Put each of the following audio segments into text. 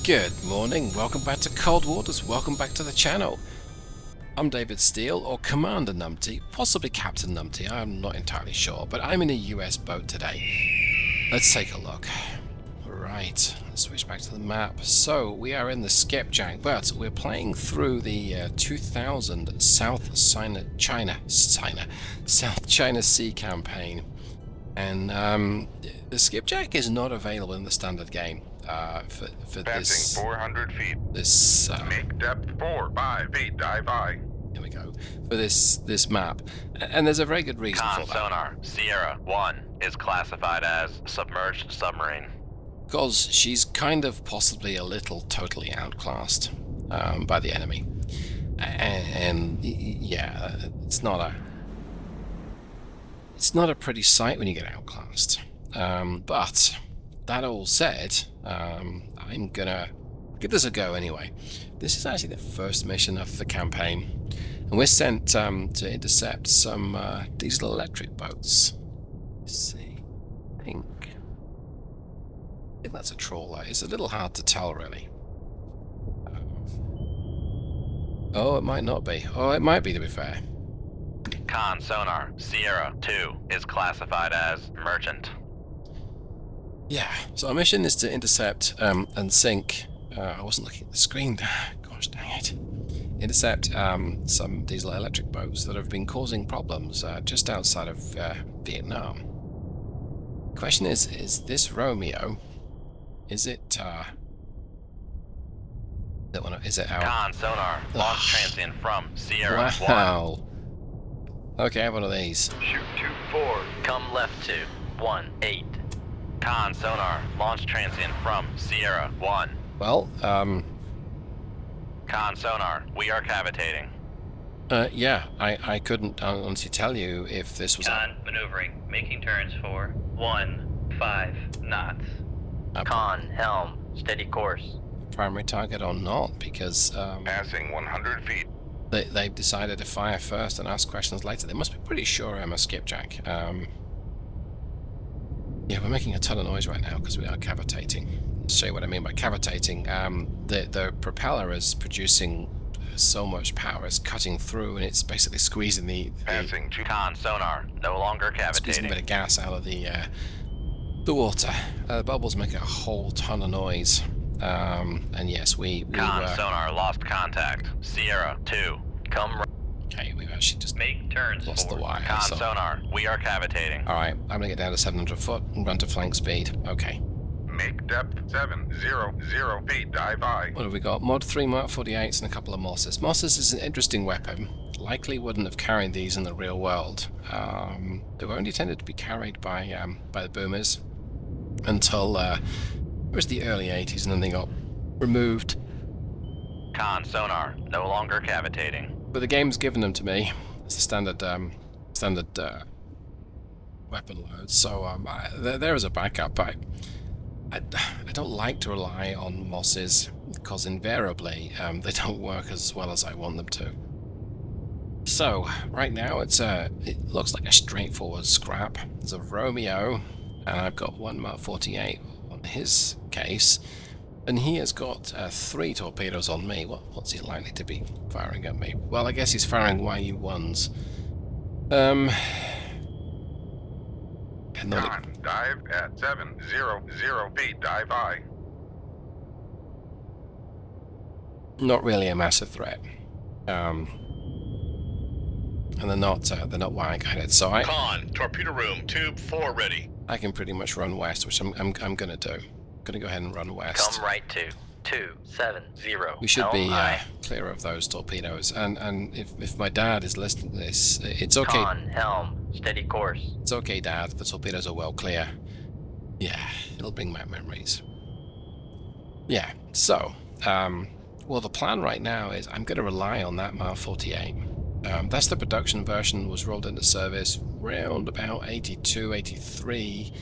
Good morning, welcome back to Cold Waters, welcome back to the channel. I'm David Steele, or Commander Numpty, possibly Captain Numpty, I'm not entirely sure, but I'm in a US boat today. Let's take a look. Right, let's switch back to the map. So, we are in the Skipjack, but we're playing through the 2000 South China Sea campaign. And the Skipjack is not available in the standard game. For Passing this 400 feet. This Make depth 5 feet. Dive I. here we go. For this map, and there's a very good reason for that. Sonar Sierra 1 is classified as submerged submarine. Because she's kind of possibly a little totally outclassed by the enemy, and yeah, it's not a pretty sight when you get outclassed. But that all said, I'm gonna give this a go anyway. This is actually the first mission of the campaign, and we're sent to intercept some diesel electric boats. Let's see, I think that's a trawler. It's a little hard to tell, really. Oh, it might not be. Oh, it might be, to be fair. Con sonar Sierra 2 is classified as merchant. Yeah, so our mission is to intercept and sink. I wasn't looking at the screen. Gosh dang it. Intercept some diesel electric boats that have been causing problems just outside of Vietnam. The question is this Romeo? Is it is it our Con sonar launch transient from Sierra 1. Wow. Okay, I have one of these. Shoot 2-4. Come left to 1-8. Con sonar launch transient from Sierra 1. Well, Con sonar, we are cavitating. yeah, I couldn't honestly tell you if this was Con maneuvering, making turns for 1-5 knots. Con helm, steady course. a primary target or not, because Passing 100 feet. they've decided to fire first and ask questions later. They must be pretty sure I'm a skipjack. Yeah, we're making a ton of noise right now because we are cavitating. I'll show you what I mean by cavitating. The propeller is producing so much power, it's cutting through, and it's basically squeezing the Passing 2. Con sonar, no longer squeezing a cavitating. bit of gas out of the water. The bubbles make a whole ton of noise. And yes, we Con sonar lost contact. Sierra 2, come right. okay, we've actually just Make turns lost the for wire. Con So, sonar, we are cavitating. alright, I'm gonna get down to 700 foot and run to flank speed. Okay. Make depth 700 feet. Dive I. What have we got? Mod 3 Mark 48s and a couple of Mosses. Mosses is an interesting weapon. Likely wouldn't have carried these in the real world. They were only intended to be carried by the boomers until it was the early 80s, and then they got removed. Con sonar, no longer cavitating. But the game's given them to me as a standard weapon load. So there is a backup. I don't like to rely on Mosses because invariably they don't work as well as I want them to. So right now it looks like a straightforward scrap. There's a Romeo, and I've got one Mark 48 on his case, and he has got 3 torpedoes on me. What's he likely to be firing at me? Well, I guess he's firing YU-1s. Con. Dive at 700 feet. Dive I. Not really a massive threat. And they're not wire guided, so Con, torpedo room, tube 4 ready. I can pretty much run west, which I'm gonna do. Gonna go ahead and run west. Come right to 270. We should be high. clear of those torpedoes. And if my dad is listening to this, it's okay. Con helm, steady course. It's okay, Dad. The torpedoes are well clear. Yeah, it'll bring back memories. Yeah. So, well, the plan right now is I'm going to rely on that Mark 48. That's the production version. Was rolled into service around about 82, 83.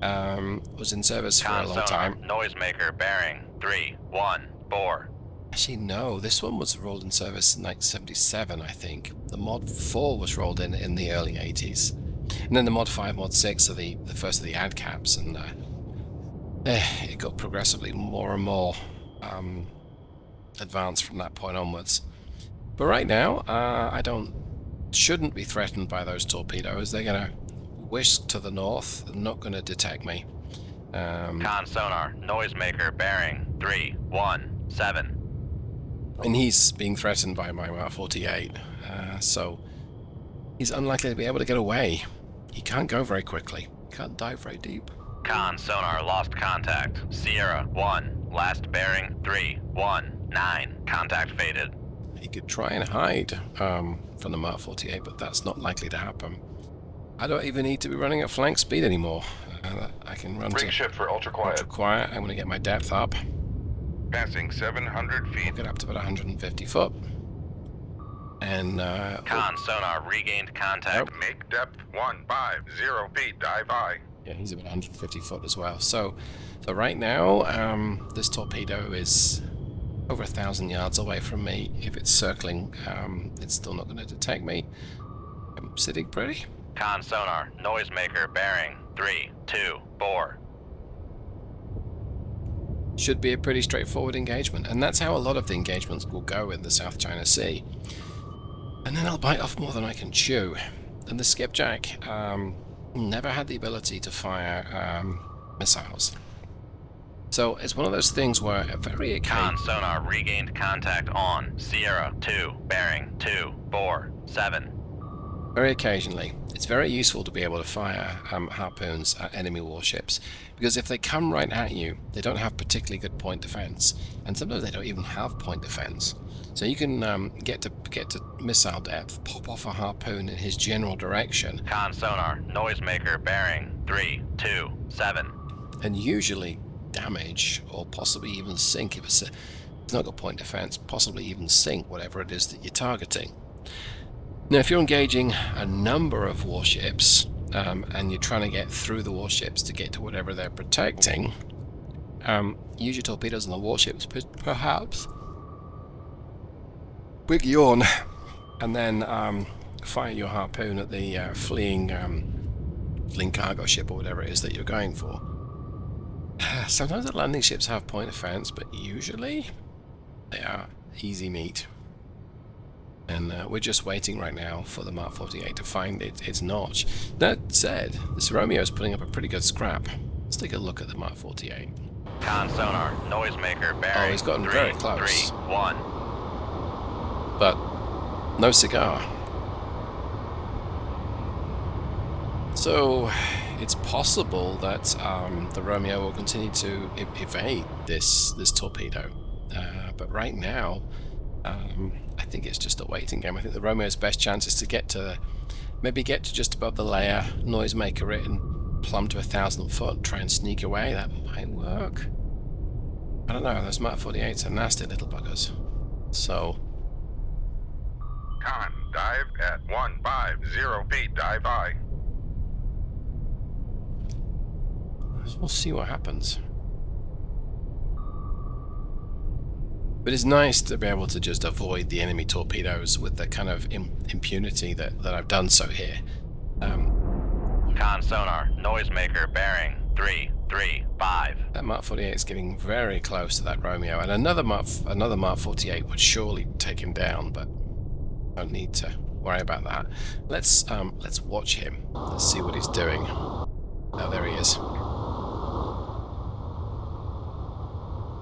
Was in service for a long time. Noisemaker bearing 314. Actually, no. This one was rolled in service in 1977, I think. The Mod 4 was rolled in the early 80s. And then the Mod 5, Mod 6 are the first of the ad caps, and it got progressively more and more advance from that point onwards. But right now, shouldn't be threatened by those torpedoes. They're going to whisk to the north. They're not going to detect me. Con sonar, noisemaker bearing 317. And he's being threatened by my Mark 48, so he's unlikely to be able to get away. He can't go very quickly. He can't dive very deep. Con sonar, lost contact. Sierra 1, last bearing 319. Contact faded. He could try and hide from the Mark 48, but that's not likely to happen. I don't even need to be running at flank speed anymore. I can run Rig to ship for ultra quiet. ultra quiet. I'm going to get my depth up. Passing 700 feet. Get up to about 150 foot. And Con sonar, regained contact. Make depth 150 feet. Dive high. yeah, he's about 150 foot as well. So right now, this torpedo is over 1,000 yards away from me. If it's circling, it's still not going to detect me. I'm sitting pretty. Con sonar, noisemaker bearing 324. Should be a pretty straightforward engagement, and that's how a lot of the engagements will go in the South China Sea. And then I'll bite off more than I can chew. And the Skipjack never had the ability to fire missiles. So it's one of those things where very Con sonar, regained contact on Sierra 2, bearing 247. very occasionally, it's very useful to be able to fire harpoons at enemy warships, because if they come right at you, they don't have particularly good point defense, and sometimes they don't even have point defense. So you can get to missile depth, pop off a harpoon in his general direction, Con sonar, noisemaker bearing 327. and usually damage or possibly even sink if it's not got point defense, possibly even sink whatever it is that you're targeting. Now, if you're engaging a number of warships and you're trying to get through the warships to get to whatever they're protecting, use your torpedoes on the warships, perhaps. Big yawn, and then fire your harpoon at the fleeing cargo ship or whatever it is that you're going for. Sometimes the landing ships have point defense, but usually they are easy meat. And we're just waiting right now for the Mark 48 to find its notch. That said, this Romeo is putting up a pretty good scrap. Let's take a look at the Mark 48. Con sonar, noisemaker bearing He's gotten very close. 331. But no cigar. So it's possible that the Romeo will continue to evade this torpedo. But right now, I think it's just a waiting game. I think the Romeo's best chance is to maybe get to just above the layer, noisemaker it, and plumb to 1,000 foot, try and sneak away. That might work. I don't know, those Mark 48s are nasty little buggers. So, Con, dive at 150 feet. Dive high. we'll see what happens. But it's nice to be able to just avoid the enemy torpedoes with the kind of impunity that I've done so here. Con sonar, noisemaker bearing 335. That Mark 48 is getting very close to that Romeo, and another Mark 48 would surely take him down, but don't need to worry about that. Let's watch him. Let's see what he's doing. Oh, there he is.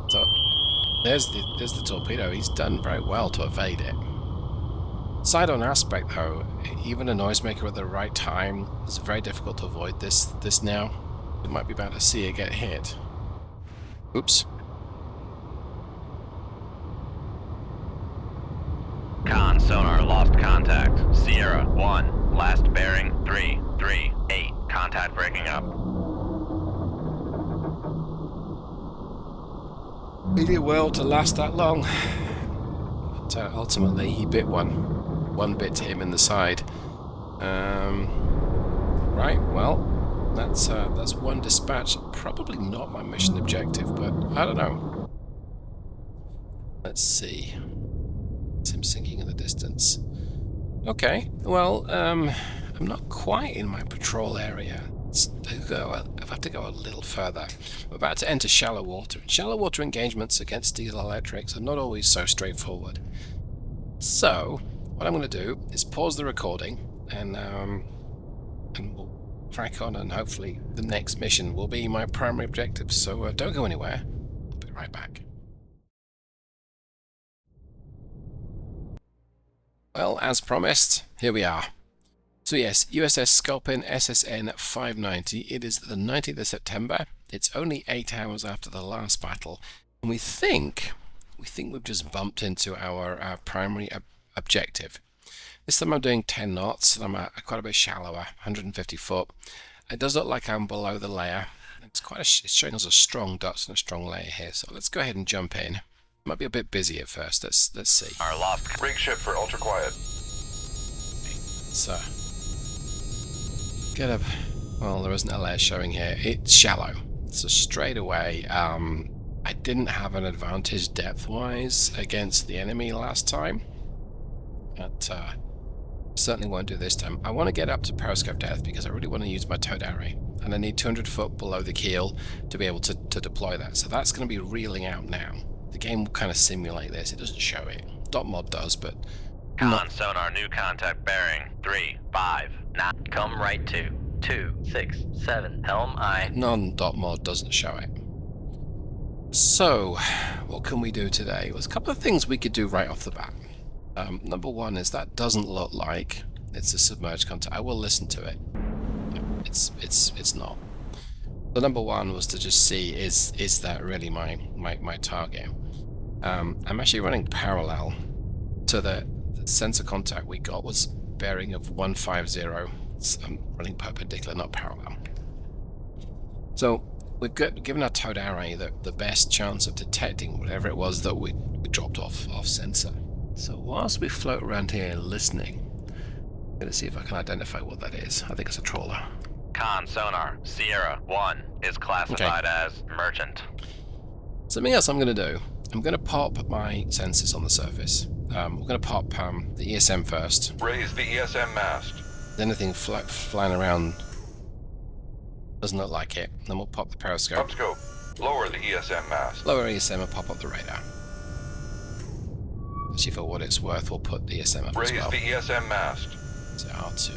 So there's the torpedo. He's done very well to evade it. Side on aspect though, even a noisemaker at the right time, it's very difficult to avoid this now. It might be about to see it get hit. Oops. Con sonar, lost contact. Sierra 1, last bearing 338. Contact breaking up. He did well to last that long. But ultimately he bit one bit him in the side. Right, well, that's one dispatch. Probably not my mission objective, but I don't know. Let's see. It's him sinking in the distance. Okay, well, I'm not quite in my patrol area. have to go a little further. We're about to enter shallow water. Shallow water engagements against diesel electrics are not always so straightforward. So, what I'm going to do is pause the recording, and we'll crack on, and hopefully the next mission will be my primary objective. So don't go anywhere. I'll be right back. Well, as promised, here we are. So yes, USS Sculpin SSN-590. It is the 19th of September. It's only 8 hours after the last battle, and we think we've just bumped into our primary objective. This time I'm doing 10 knots, and I'm quite a bit shallower, 150 foot. It does look like I'm below the layer. It's showing us a strong DUTS and a strong layer here. So let's go ahead and jump in. Might be a bit busy at first. Let's see. Our lost Rig shift for ultra quiet. So get up. Well, there isn't a layer showing here. It's shallow. So straight away, I didn't have an advantage depth-wise against the enemy last time. But certainly won't do this time. I want to get up to periscope depth because I really want to use my towed array, and I need 200 foot below the keel to be able to deploy that. So that's going to be reeling out now. The game will kind of simulate this. It doesn't show it. .mod does, but con sonar, new contact bearing 3-5 knot. Come right to 267 helm I. non.mod doesn't show it. So, what can we do today? Well, there's a couple of things we could do right off the bat. Number one is that doesn't look like it's a submerged contact. I will listen to it. It's not. The number one was to just see is that really my target. I'm actually running parallel to the sensor contact we got was bearing of 150. So I'm running perpendicular, not parallel. So we've given our towed array the best chance of detecting whatever it was that we dropped off sensor. So whilst we float around here listening, I'm going to see if I can identify what that is. I think it's a trawler. Con sonar, Sierra 1 is classified as merchant. Something else I'm going to do. I'm going to pop my sensors on the surface. We're going to pop the ESM first. Raise the ESM mast. Anything flying around doesn't look like it. Then we'll pop the periscope. Scope. Lower the ESM mast. Lower ESM and pop up the radar. Actually, for what it's worth, we'll put the ESM up Raise as well. the ESM mast. So R2.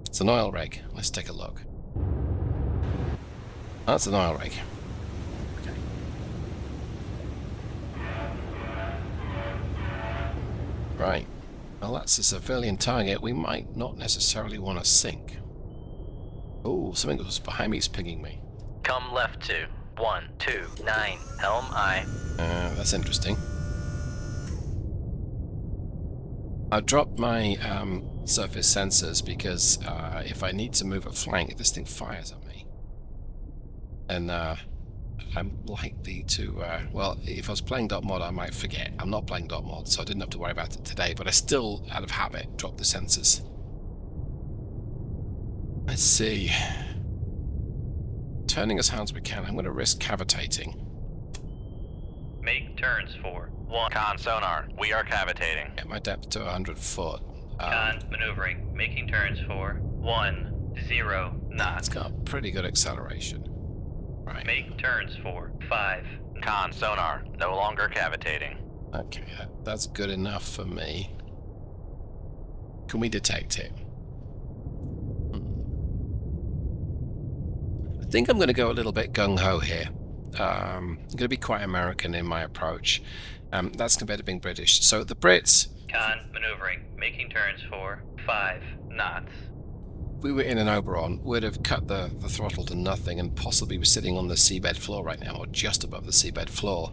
It's an oil rig. Let's take a look. That's an oil rig. Okay. Right. Well, that's a civilian target. We might not necessarily want to sink. Oh, something was behind me is pinging me. Come left to 129 helm I. That's interesting. I dropped my surface sensors because if I need to move a flank, this thing fires at me. And I'm likely to, well, if I was playing .mod, I might forget. I'm not playing .mod, so I didn't have to worry about it today, but I still, out of habit, dropped the sensors. Let's see. Turning as hard as we can, I'm going to risk cavitating. Make turns for 1. Con sonar, we are cavitating. Get my depth to 100 foot. Con maneuvering. Making turns for 10 knots. It's got pretty good acceleration. Right. Make turns for 5. Con sonar, no longer cavitating. Okay, that's good enough for me. Can we detect it? I think I'm going to go a little bit gung-ho here. I'm going to be quite American in my approach. That's compared to being British. So the Brits... Con maneuvering. Making turns for 5 knots. If we were in an Oberon, we'd have cut the throttle to nothing and possibly be sitting on the seabed floor right now, or just above the seabed floor.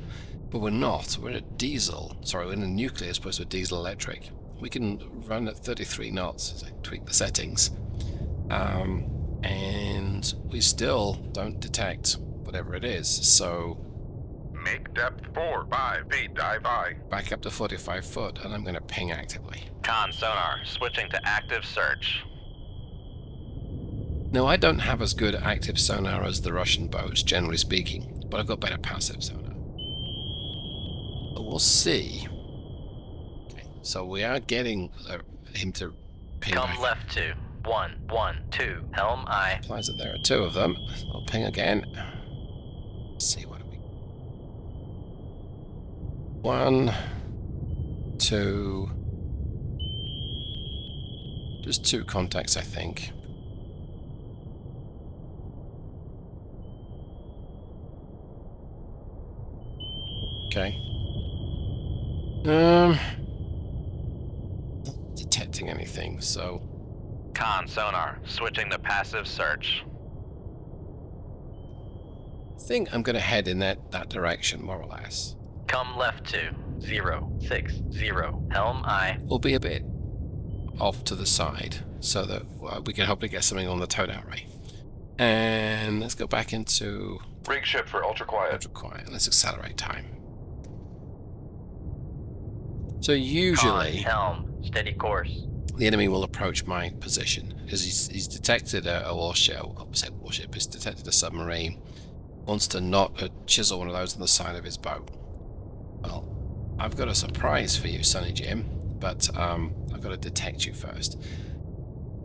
But we're not. We're in a diesel. Sorry, we're in a nuclear as opposed to a diesel electric. We can run at 33 knots as I tweak the settings. And we still don't detect whatever it is. So Make depth 4-5 feet. Dive I. back up to 45 foot, and I'm going to ping actively. Con sonar, switching to active search. Now, I don't have as good active sonar as the Russian boats, generally speaking, but I've got better passive sonar. But we'll see. Okay, so we are getting him to ping Come back. left to 112, helm aye. Implies that there are two of them. I'll ping again. Let's see what we. 1, 2. Just 2 contacts, I think. Okay. Not detecting anything, so. Con sonar, switching to passive search. I think I'm going to head in that direction, more or less. Come left to 060, helm aye. We'll be a bit off to the side, so that we can hopefully get something on the towed array. And let's go back into Rig ship for ultra quiet. ultra quiet. Let's accelerate time. So usually, Con, helm, steady course. the enemy will approach my position because he's detected a warship. I say warship. He's detected a submarine. Wants to chisel one of those on the side of his boat. Well, I've got a surprise for you, Sonny Jim, but I've got to detect you first.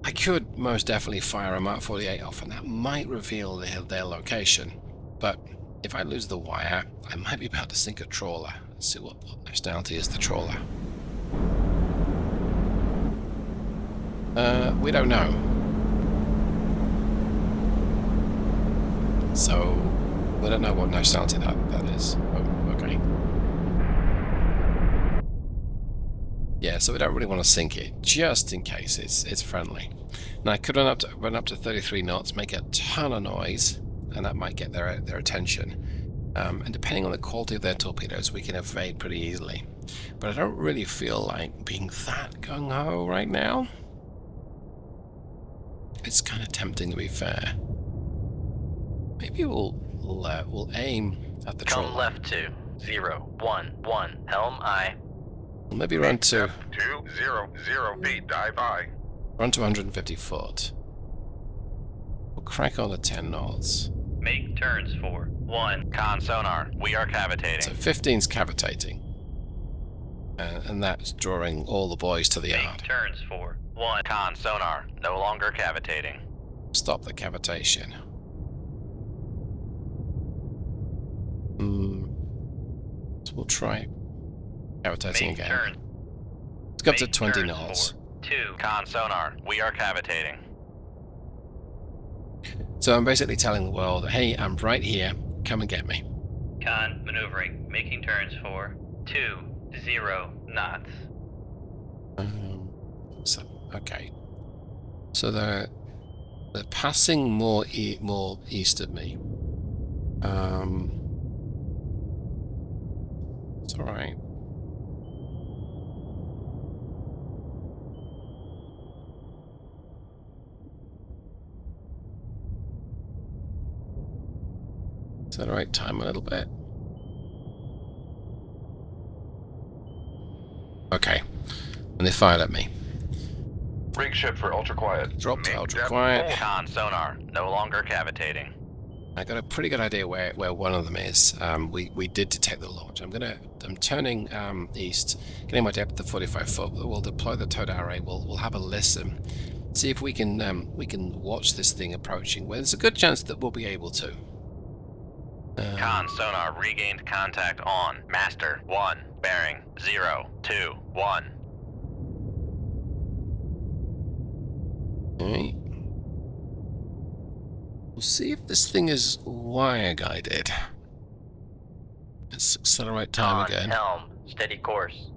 I could most definitely fire a Mark 48 off, and that might reveal their location. But if I lose the wire, I might be about to sink a trawler. Let's see what nationality is the trawler. We don't know. So, we don't know what nationality that is. Oh, okay. Yeah, so we don't really want to sink it, just in case it's friendly. Now I could run up to 33 knots, make a ton of noise, and that might get their attention. And depending on the quality of their torpedoes, we can evade pretty easily. But I don't really feel like being that gung-ho right now. It's kind of tempting, to be fair. Maybe we'll aim at the Come trawler. left to 011, helm aye. Maybe run to 200 feet, dive aye. 150 foot. We'll crack on to 10 knots. Make turns for 1. Con sonar, we are cavitating. So 15's cavitating. And that's drawing all the boys to the Make yard. turns for 1. Con sonar, no longer cavitating. Stop the cavitation. So we'll try cavitating Make again. turns. Let's go up to Make 20 turns knots. for 2. Con sonar, we are cavitating. So I'm basically telling the world, hey, I'm right here, come and get me. Con maneuvering. Making turns for 20 knots. So, okay. So they're passing more east of me. It's all right. Accelerate time a little bit. Okay. And they fired at me. Rig ship for ultra quiet. Dropped to Make ultra depth quiet. Con sonar, no longer cavitating. I got a pretty good idea where one of them is. We did detect the launch. I'm turning east, getting my depth to 45 foot. We'll deploy the towed array. We'll have a listen, see if we can watch this thing approaching. Well, there's a good chance that we'll be able to. Con sonar, regained contact on master 1, bearing 021. Okay. We'll see if this thing is wire guided. Let's accelerate time Con, again. helm, steady course.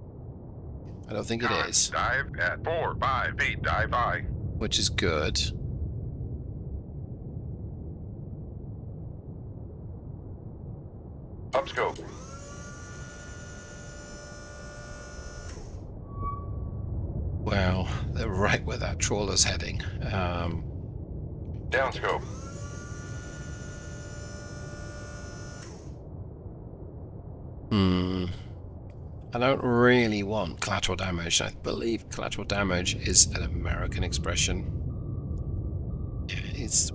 I don't think it Con, is, dive at 5 feet, dive aye. which is good. Upscope. Wow, they're right where that trawler's heading. Downscope. I don't really want collateral damage. I believe collateral damage is an American expression. Yeah,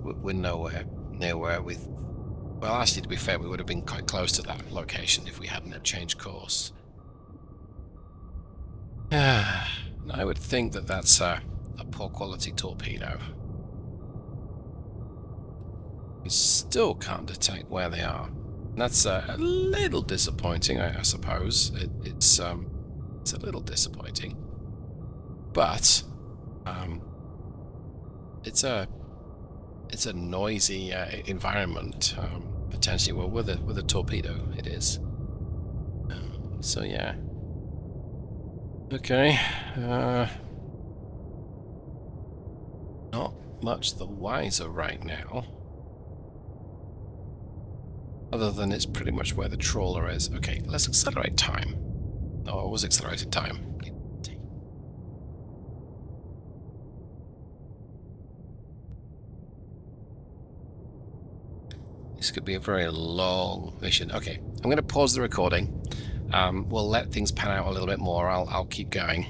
we're nowhere near where with. Well, actually, to be fair, we would have been quite close to that location if we hadn't changed course. I would think that that's a a poor quality torpedo. We still can't detect where they are. And that's a little disappointing, I suppose. It's a little disappointing, but it's a noisy environment, potentially. Well, with a torpedo, it is. So yeah. Okay. Not much the wiser right now. Other than it's pretty much where the trawler is. Okay, let's accelerate time. Oh, it was accelerated time. This could be a very long mission. Okay, I'm going to pause the recording. We'll let things pan out a little bit more. I'll keep going,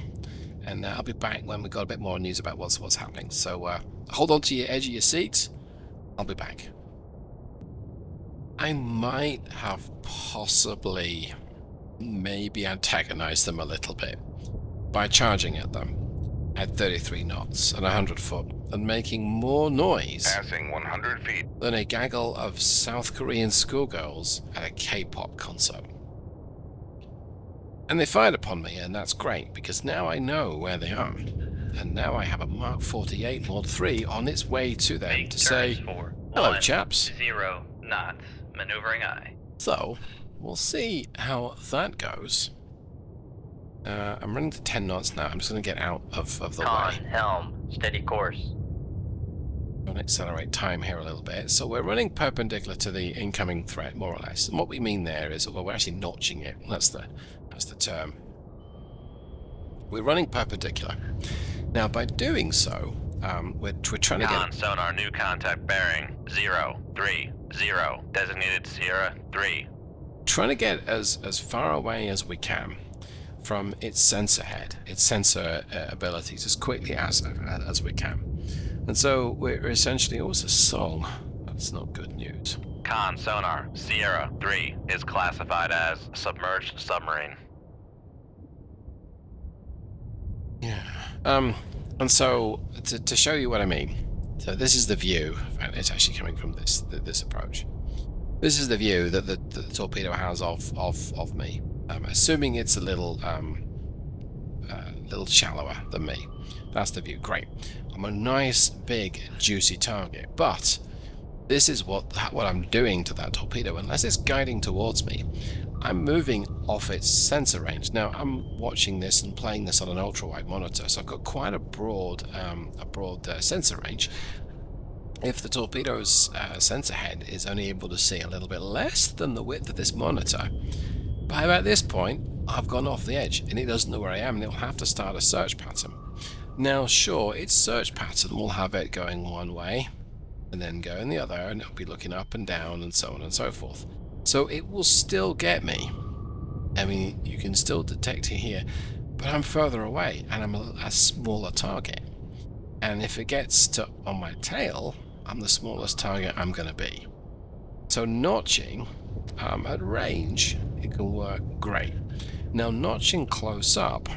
and I'll be back when we've got a bit more news about what's happening. So hold on to your edge of your seats. I'll be back. I might have possibly maybe antagonized them a little bit by charging at them at 33 knots and 100 foot and making more noise Passing 100 feet. than a gaggle of South Korean schoolgirls at a K-pop concert. And they fired upon me, and that's great, because now I know where they are. And now I have a Mark 48 Mod 3 on its way to them Make to turns say, for hello 1, chaps. 0 knots. Maneuvering aye. So, we'll see how that goes. I'm running to 10 knots now. I'm just going to get out of the Con, way. helm, steady course. I'm going to accelerate time here a little bit. So we're running perpendicular to the incoming threat, more or less. And what we mean there is, well, we're actually notching it. That's the term. We're running perpendicular. Now, by doing so, we're trying to Con, get... sonar, new contact bearing 030. Designated Sierra 3. Trying to get as far away as we can from its sensor head, its sensor abilities, as quickly as we can. And so we're essentially... Oh, it's a song. That's not good news. Con, sonar, Sierra 3 is classified as submerged submarine. Yeah. And so to show you what I mean, so this is the view, and it's actually coming from this approach. This is the view that the torpedo has of me. Assuming it's a little shallower than me. That's the view. Great. I'm a nice big juicy target, but this is what I'm doing to that torpedo. Unless it's guiding towards me, I'm moving off its sensor range. Now I'm watching this and playing this on an ultra-wide monitor, so I've got quite a broad sensor range. If the torpedo's sensor head is only able to see a little bit less than the width of this monitor, by about this point I've gone off the edge and it doesn't know where I am, and it'll have to start a search pattern. Now sure, its search pattern will have it going one way and then going the other, and it'll be looking up and down and so on and so forth. So it will still get me. I mean, you can still detect it here, but I'm further away and I'm a smaller target. And if it gets to on my tail, I'm the smallest target I'm going to be. So notching at range, it can work great. Now notching close up,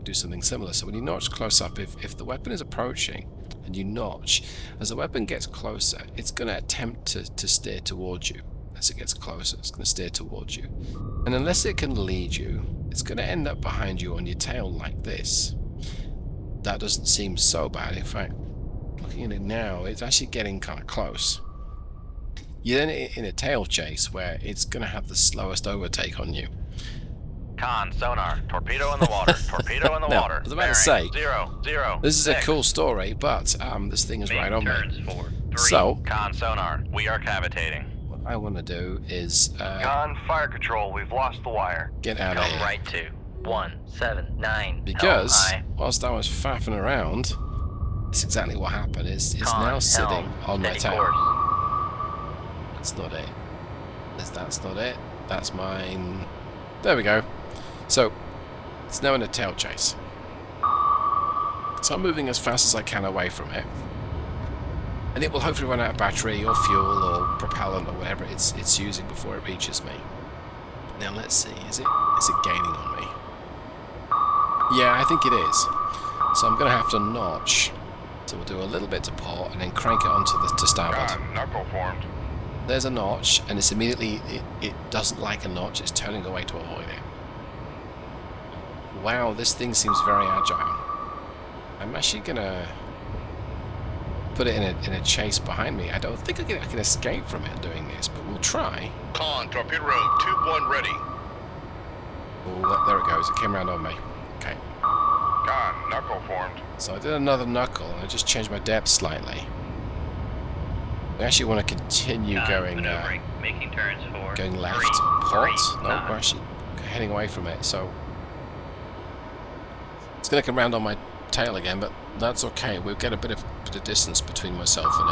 do something similar. So when you notch close up, if the weapon is approaching and you notch, as the weapon gets closer, it's going to attempt to steer towards you. As it gets closer, it's going to steer towards you. And unless it can lead you, it's going to end up behind you on your tail like this. That doesn't seem so bad. In fact, looking at it now, it's actually getting kind of close. You're then in a tail chase where it's going to have the slowest overtake on you. Con, sonar, torpedo in the water, torpedo in the Now, water. I was about to say, 006. this is a cool story, but this thing is Make right on me. turns for 3. So, Con, sonar, we are cavitating. what I want to do is Con, fire control, we've lost the wire. get out of Come here. right to 179. Because helm whilst I was faffing around, that's exactly what happened. It's Con, now sitting helm, on my steady tail. course. That's not it. That's not it. That's mine. There we go. So, it's now in a tail chase. So I'm moving as fast as I can away from it. And it will hopefully run out of battery or fuel or propellant or whatever it's using before it reaches me. Now let's see, is it gaining on me? Yeah, I think it is. So I'm going to have to notch. So we'll do a little bit to port and then crank it onto the to starboard. Con, knuckle formed. There's a notch, and it's immediately, it doesn't like a notch, it's turning away to avoid it. Wow, this thing seems very agile. I'm actually going to put it in a chase behind me. I don't think I can escape from it doing this, but we'll try. Con, torpedo road, tube 1 ready. Oh, there it goes, it came around on me. Okay. Con, knuckle formed. So I did another knuckle, and I just changed my depth slightly. I actually want to continue going maneuvering, making turns for going left, 3, port. 3 No, knots. we're actually heading away from it, so it's going to come round on my tail again, but that's okay. We'll get a bit of distance between myself and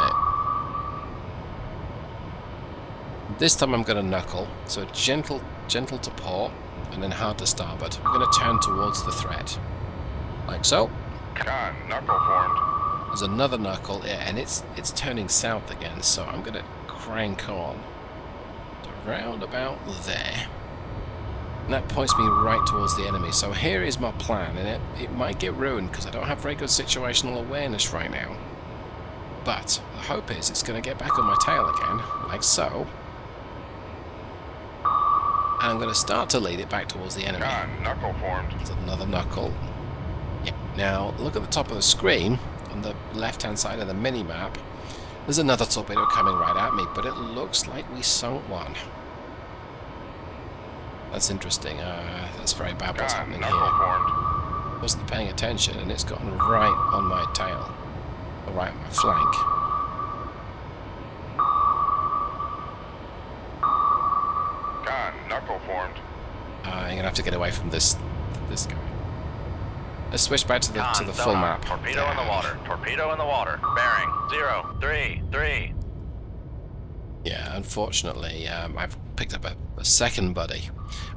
it. This time I'm going to knuckle, so gentle to port, and then hard to starboard. We're going to turn towards the threat, like so. Con, knuckle formed. There's another knuckle, yeah, and it's turning south again, so I'm going to crank on around about there. And that points me right towards the enemy. So here is my plan, and it might get ruined because I don't have very good situational awareness right now. But the hope is it's going to get back on my tail again, like so. And I'm going to start to lead it back towards the enemy. Con, knuckle formed. There's another knuckle. Yeah. Now, look at the top of the screen, on the left-hand side of the mini-map. There's another torpedo coming right at me, but it looks like we sunk one. That's interesting. That's very bad what's Con, happening knuckle here. formed. Wasn't paying attention, and it's gotten right on my tail. Or right on my flank. Con, knuckle formed. I'm gonna have to get away from this guy. Let's switch back to the Con, full sonar, map. Torpedo in the water. Torpedo in the water. Bearing 033. Yeah, unfortunately, I've picked up a second buddy.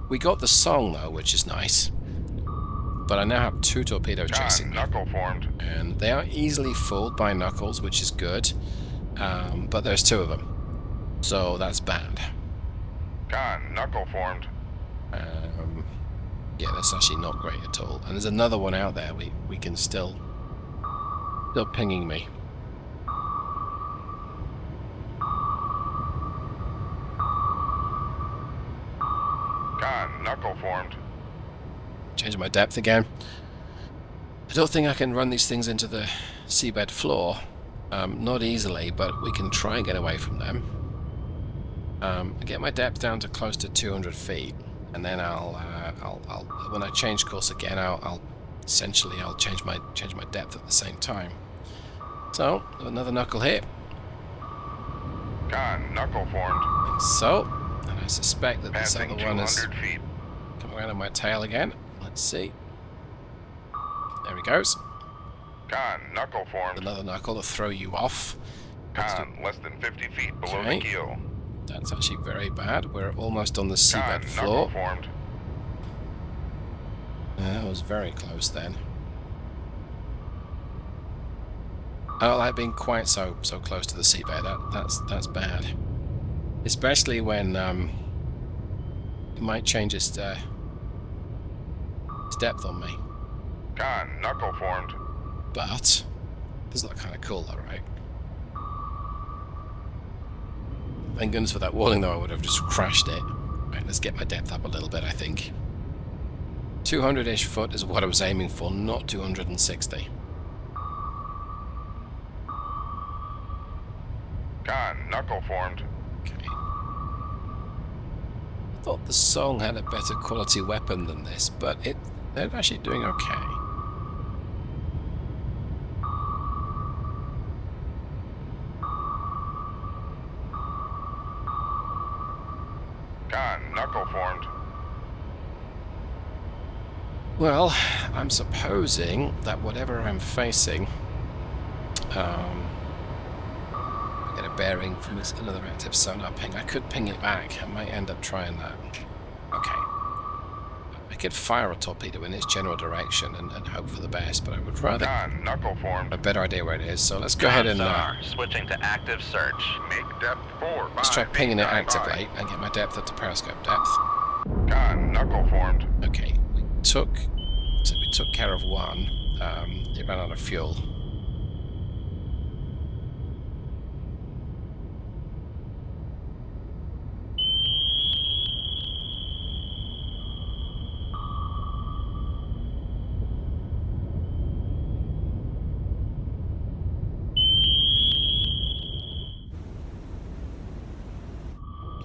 We got the song though, which is nice. But I now have 2 torpedoes chasing Con, me. knuckle formed. And they are easily fooled by knuckles, which is good. But there's 2 of them. So that's bad. Con, knuckle formed. Yeah, that's actually not great at all. And there's another one out there. We can still pinging me. Con, knuckle formed. Change my depth again. I don't think I can run these things into the seabed floor. Not easily, but we can try and get away from them. Get my depth down to close to 200 feet, and then I'll when I change course again, I'll essentially change my depth at the same time. So another knuckle here. Con, knuckle formed. Like so, and I suspect that this Passing other one is 200 feet. coming around on my tail again. Let's see. There he goes. Con, knuckle formed. Another knuckle to throw you off. Con, less than 50 feet below Okay. the keel. That's actually very bad. We're almost on the Con, seabed knuckle floor. formed. That was very close then. I don't like being quite so close to the seabed. That's bad. Especially when it might change its depth on me. Con, knuckle formed. But this looks kind of cool, though, right? Thank goodness for that warning, though. I would have just crashed it. Right, let's get my depth up a little bit, I think. 200-ish foot is what I was aiming for, not 260. Con, knuckle formed. Okay. I thought the Song had a better quality weapon than this, but they're actually doing okay. Con, knuckle formed. Well, I'm supposing that whatever I'm facing, I get a bearing from another active sonar ping. I could ping it back. I might end up trying that. Okay. I could fire a torpedo in its general direction and hope for the best, but I would rather have Con, knuckle formed. a better idea where it is. So let's go ahead and Sonar, switching to active search. Make depth 4. let's try pinging it actively and get my depth up to periscope depth. Con, knuckle formed. Okay, we took care of one. it ran out of fuel.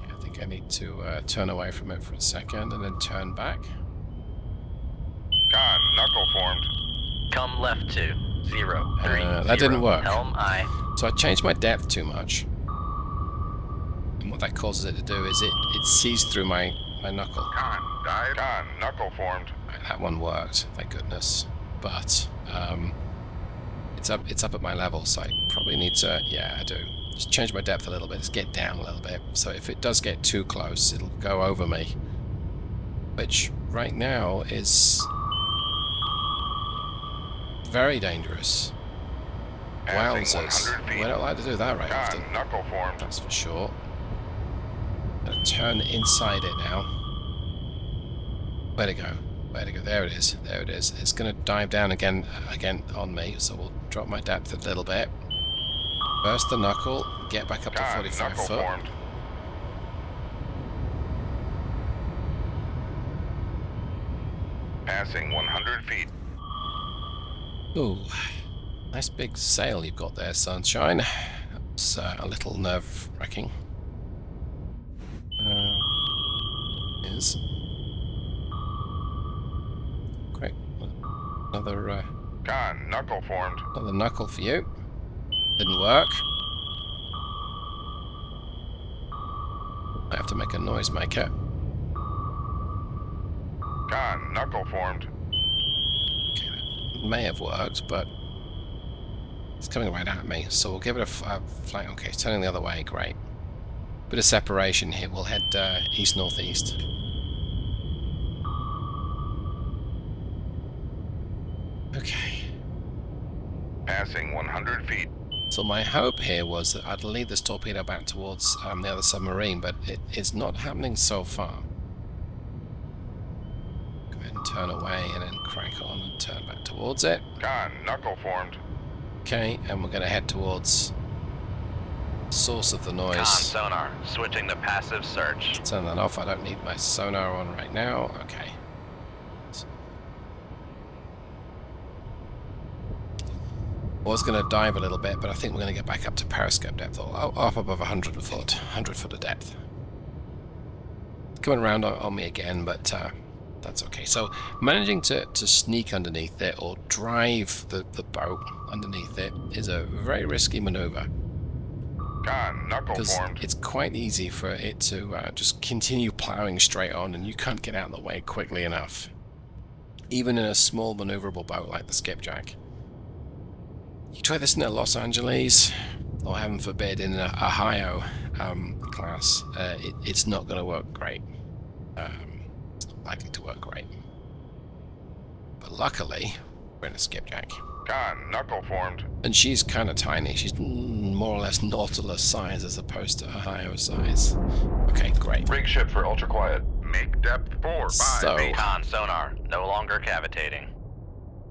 I think I need to turn away from it for a second and then turn back. Con, knuckle formed. Come left to 0, 3, that didn't work. Helm I. So I changed my depth too much. And what that causes it to do is it sees through my knuckle. Con, dive. Con, knuckle formed. Right, that one worked, thank goodness. But it's up at my level, so I probably need to, yeah, I do. Just change my depth a little bit, just get down a little bit. So if it does get too close, it'll go over me. Which right now is very dangerous. Passing Wowzers. 100 feet. We don't like to do that very often. Con, knuckle formed. That's for sure. Gonna turn inside it now. Where'd it go? Where'd it go? There it is. There it is. It's gonna dive down again on me, so we'll drop my depth a little bit. Burst the knuckle, get back up to Con, 45 knuckle foot. formed. Passing 100 feet. Ooh, nice big sail you've got there, sunshine. That's a little nerve-wracking. Is great. Another Con, knuckle formed. another knuckle for you. Didn't work. I have to make a noisemaker. Con, knuckle formed. Okay, that may have worked, but it's coming right at me. So we'll give it a flank. Okay, it's turning the other way. Great. Bit of separation here. We'll head east-northeast. Okay. Passing 100 feet. So my hope here was that I'd lead this torpedo back towards the other submarine, but it's not happening so far. Go ahead and turn away and then crank on and turn back towards it. Con, knuckle formed. Okay, and we're going to head towards the source of the Con noise. sonar. Switching to passive search. Turn that off. I don't need my sonar on right now. Okay. I was going to dive a little bit, but I think we're going to get back up to periscope depth, or up above 100 foot of depth. Coming around on me again, but that's okay. So managing to sneak underneath it or drive the boat underneath it is a very risky maneuver. Con, knuckle Because formed. it's quite easy for it to just continue plowing straight on, and you can't get out of the way quickly enough. Even in a small maneuverable boat like the Skipjack. You try this in a Los Angeles, or heaven forbid in an Ohio class, it's not going to work great. It's not likely to work great. But luckily, we're in a Skipjack. Con, knuckle formed. And she's kind of tiny. She's more or less Nautilus size as opposed to Ohio size. Okay, great. Rig ship for ultra quiet. Make depth 4, 5 So- feet. Con sonar. No longer cavitating.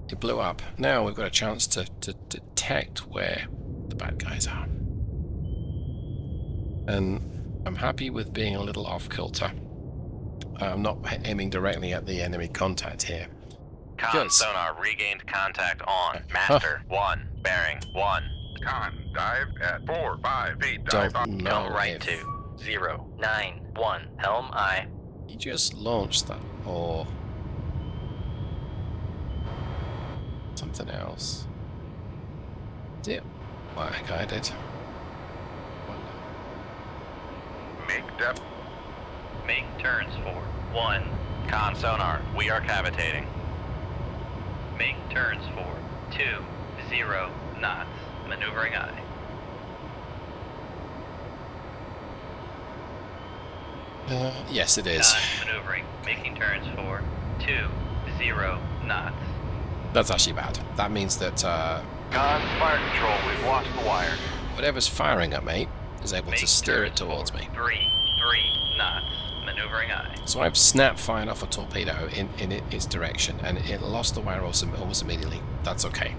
It blew up. Now we've got a chance to detect where the bad guys are. And I'm happy with being a little off kilter. I'm not aiming directly at the enemy contact here. Con Good. sonar. Regained contact on. Master. 1. Bearing. 1. Con, dive at 4, 5 feet. Dive Don't up. know Come right if to 0, 9, 1. Helm I. he just launched that, or something else. Did why guided? Make depth. Make turns for 1. Con sonar. We are cavitating. Make turns for 2, 0 knots. Maneuvering I. Yes, it is. Maneuvering. Making turns for 2, 0 knots. That's actually bad. That means that Con, fire control. We've lost the wire. whatever's firing at me is able to steer it towards me. 3, 3 knots. maneuvering eye. So I've snap fired off a torpedo in its direction, and it lost the wire almost immediately. That's okay.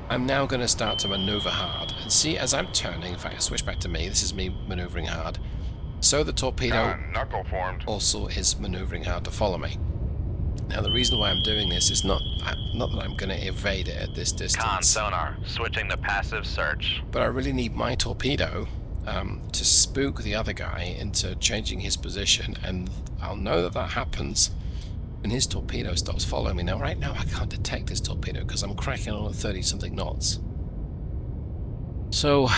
I'm now going to start to maneuver hard, and see as I'm turning, if I switch back to me, this is me maneuvering hard, so the torpedo Knuckle formed. also is maneuvering hard to follow me. Now the reason why I'm doing this is not that I'm going to evade it at this distance. Con sonar, switching to passive search. But I really need my torpedo to spook the other guy into changing his position, and I'll know that happens when his torpedo stops following me. Now, right now, I can't detect his torpedo because I'm cracking on at 30-something knots. So,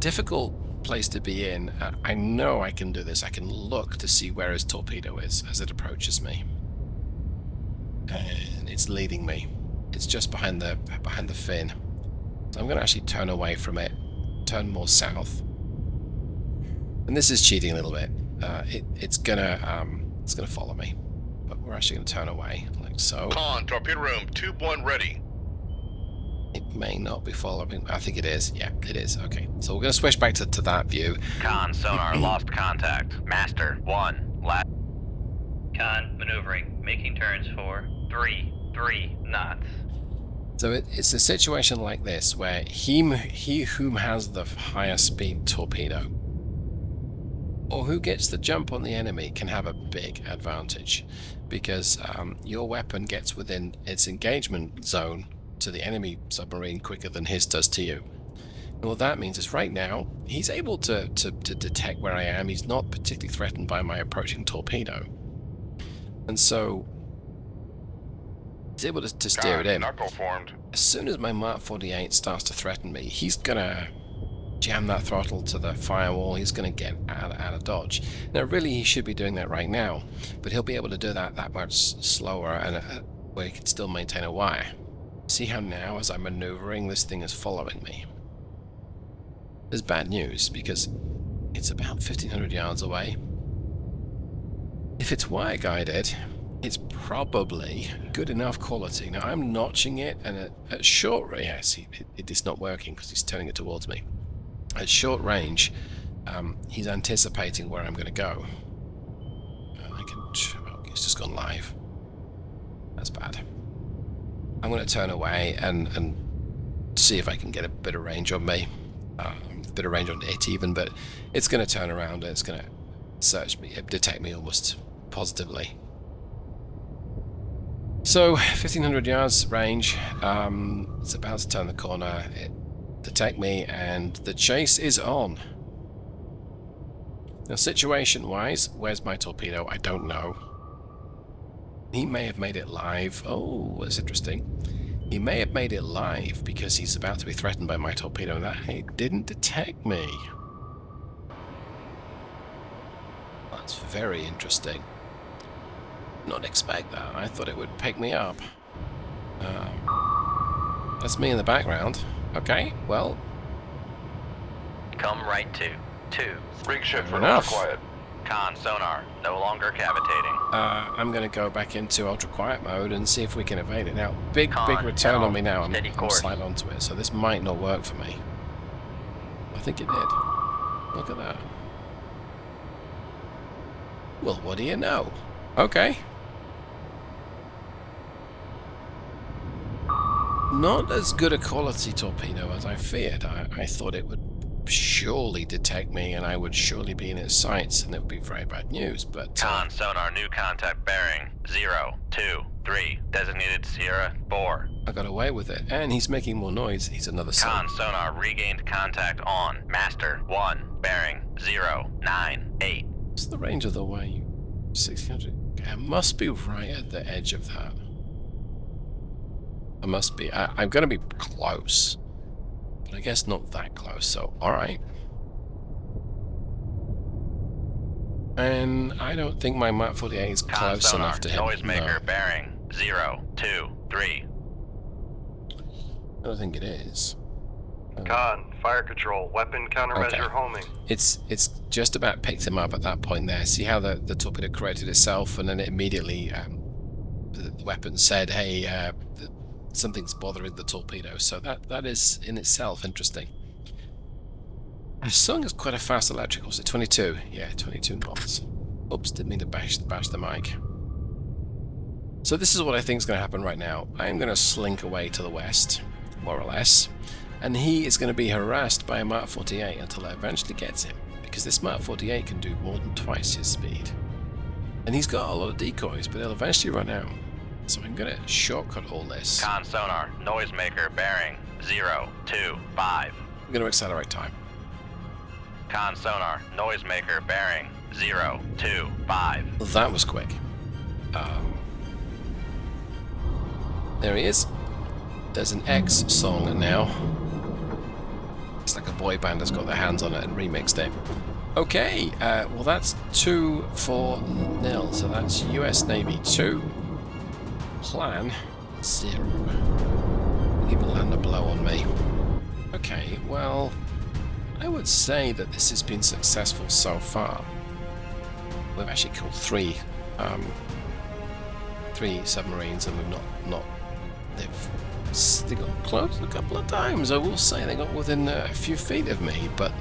difficult place to be in. I know I can do this. I can look to see where his torpedo is as it approaches me. And it's leading me. It's just behind the fin. So I'm going to actually turn away from it, turn more south. And this is cheating a little bit. It's gonna follow me, but we're actually going to turn away like so. Con, torpedo room, tube 1 ready. It may not be following. I think it is. Yeah, it is. Okay, so we're going to switch back to that view. Con sonar, lost contact. Master 1, last. Con, maneuvering, making turns for 3 knots. So it's a situation like this where he whom has the higher speed torpedo, or who gets the jump on the enemy, can have a big advantage, because your weapon gets within its engagement zone to the enemy submarine quicker than his does to you. And what that means is right now he's able to detect where I am. He's not particularly threatened by my approaching torpedo, and so he's able to steer it in. Knuckle formed. As soon as my Mark 48 starts to threaten me, he's gonna jam that throttle to the firewall. He's gonna get out of dodge. Now, really, he should be doing that right now, but he'll be able to do that much slower, and where he can still maintain a wire. See how now, as I'm maneuvering, this thing is following me. There's bad news because it's about 1,500 yards away. If it's wire guided, it's probably good enough quality. Now I'm notching it, and at short range, yes, it is not working because he's turning it towards me. At short range, he's anticipating where I'm going to go. Oh, he's just gone live. That's bad. I'm going to turn away and see if I can get a bit of range on me, a bit of range on it even. But it's going to turn around and it's going to search me, detect me almost positively. So 1,500 yards range. It's about to turn the corner. It detect me, and the chase is on. Now, situation-wise, where's my torpedo? I don't know. He may have made it live. Oh, that's interesting. He may have made it live because he's about to be threatened by my torpedo, and that it didn't detect me. That's very interesting. Not expect that. I thought it would pick me up. That's me in the background. Okay, well. Come right to 2. Rig shift for enough. ultra quiet. Con sonar, no longer cavitating. I'm going to go back into ultra quiet mode and see if we can evade it. Now, big Con, return down, on me now. I'm steady course. slide onto it, so this might not work for me. I think it did. Look at that. Well, what do you know? Okay. Not as good a quality torpedo as I feared. I thought it would surely detect me, and I would surely be in its sights, and it would be very bad news, but... Con sonar, new contact bearing 0, 2, 3, designated Sierra 4. I got away with it, and he's making more noise. He's another Con son. sonar, regained contact on. Master 1, bearing 0, 9, 8. What's the range of the wave? 1600. Okay, I must be right at the edge of that. I must be. I'm going to be close, but I guess not that close, so alright. And I don't think my Mark 48 is Con close sonar, enough to hit. noisemaker No, bearing 0, 2, 3. I don't think it is. Con, fire control, weapon countermeasure Okay. homing. It's just about picked him up at that point there. See how the torpedo corrected itself, and then it immediately the weapon said, hey, something's bothering the torpedo. So that is in itself interesting. The song is quite a fast electrical. Was it 22? Yeah, 22 knots. Oops, didn't mean to bash the mic. So this is what I think is going to happen right now. I'm going to slink away to the west, more or less, and he is going to be harassed by a Mark 48 until I eventually gets him, because this Mark 48 can do more than twice his speed. And he's got a lot of decoys, but he'll eventually run out. So I'm going to shortcut all this. Con sonar, noisemaker bearing 025. I'm going to accelerate time. Con sonar, noisemaker bearing 025. That was quick. There he is. There's an X song now. It's like a boy band has got their hands on it and remixed it. Okay, well that's 2-4-0, so that's US Navy 2, plan 0. Didn't even land a blow on me. Okay, well, I would say that this has been successful so far. We've actually killed three submarines, and we've not. They got close a couple of times. I will say they got within a few feet of me, but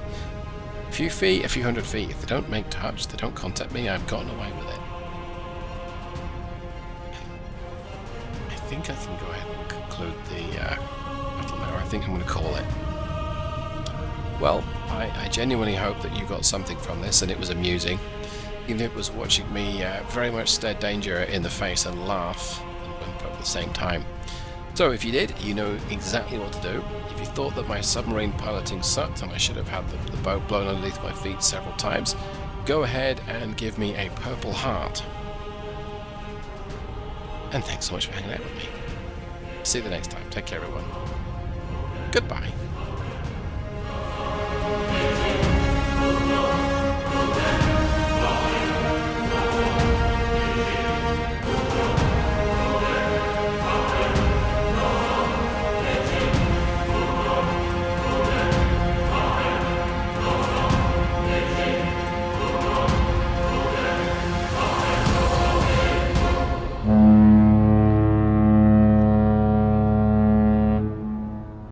a few feet, a few hundred feet. If they don't make touch, they don't contact me, I've gotten away with it. I think I can go ahead and conclude the battle now. I think I'm going to call it. Well, I genuinely hope that you got something from this and it was amusing. Even if it was watching me very much stare danger in the face and laugh at the same time. So if you did, you know exactly what to do. If you thought that my submarine piloting sucked and I should have had the boat blown underneath my feet several times, go ahead and give me a purple heart. And thanks so much for hanging out with me. See you the next time. Take care, everyone. Goodbye.